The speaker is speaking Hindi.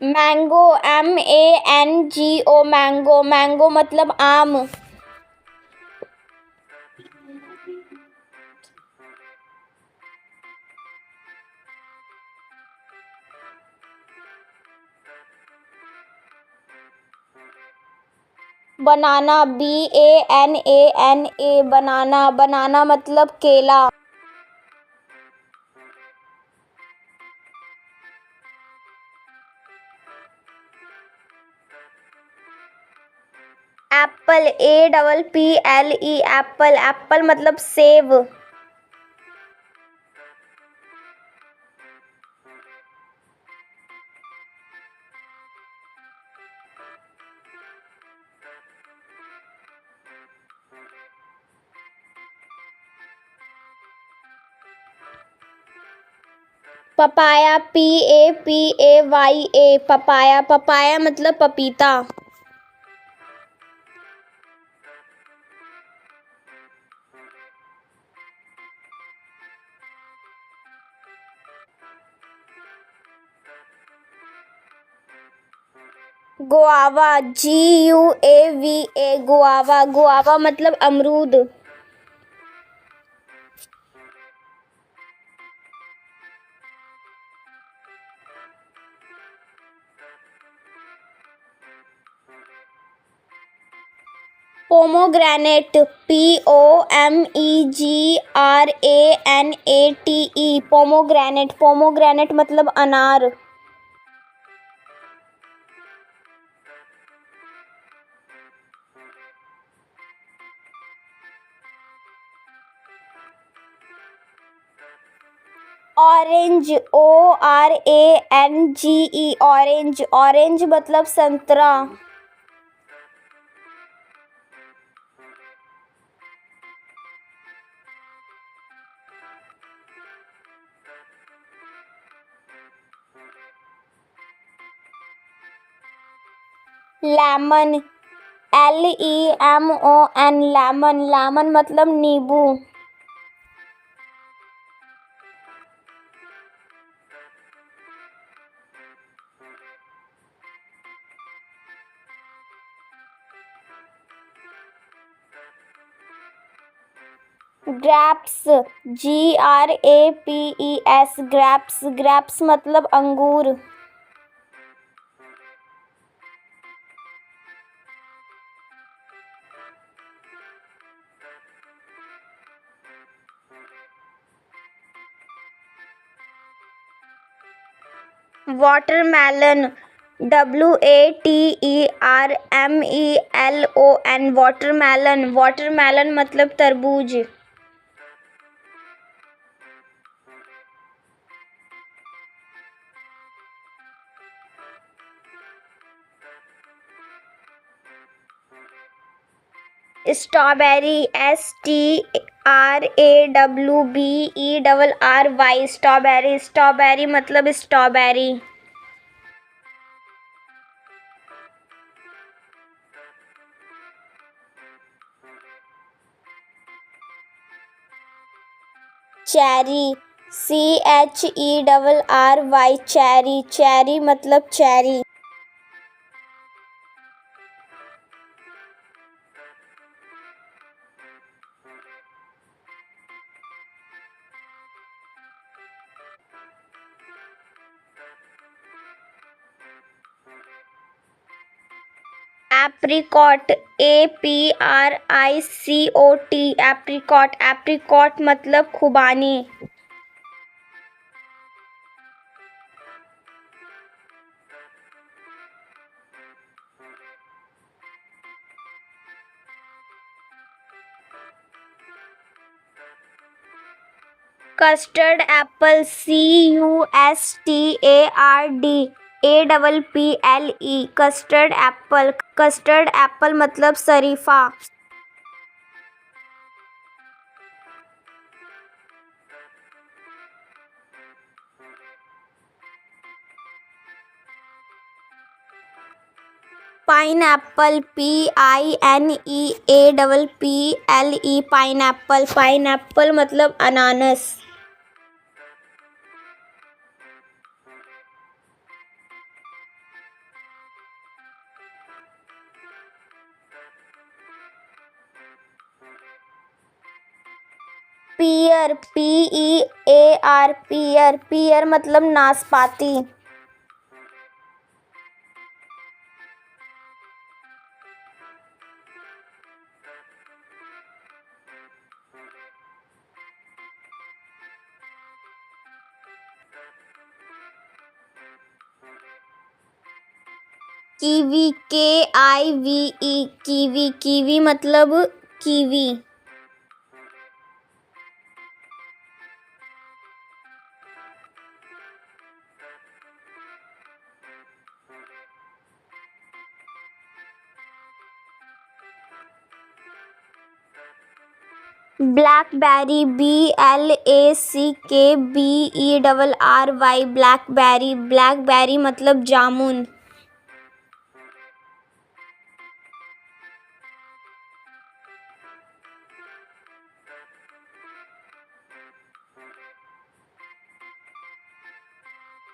मैंगो, MANGO, मैंगो, मैंगो मतलब आम। बनाना, BANANA, बनाना, बनाना मतलब केला। एप्पल, APPLE, एप्पल, एप्पल मतलब सेब। पपाया, PAPAYA, पपाया, पपाया मतलब पपीता। गुआवा, GUAVA, गुआवा, गुआवा मतलब अमरूद। पोमोग्रेनेट, POMEGRANATE, पोमोग्रेनेट, पोमोग्रेनेट मतलब अनार। ऑरेंज, ORANGE, ऑरेंज, ऑरेंज मतलब संतरा। लेमन, LEMON, लेमन, लेमन मतलब नींबू। ग्रेप्स, GRAPES, ग्रेप्स, ग्रेप्स मतलब अंगूर। वाटरमेलन, WATERMELON, वाटरमेलन, वाटरमेलन मतलब तरबूज। स्ट्रॉबेरी, STRAWBERRY, स्ट्रॉबेरी, स्ट्रॉबेरी मतलब strawberry. Cherry, CHERRY, cherry, cherry मतलब cherry. Apricot, APRICOT, apricot, apricot मतलब खुबानी। Custard apple, CUSTARD APPLE, custard apple, custard apple मतलब शरीफा। पाइनएप्पल, PINEAPPLE, पाइनएप्पल, पाइनएप्पल मतलब अनानास। पियर, PEAR, पियर। पियर मतलब नाशपाती। Kiwi, KIVE, kiwi. कीवी मतलब kiwi. Blackberry, BLACKBERRY, blackberry. Blackberry मतलब जामुन।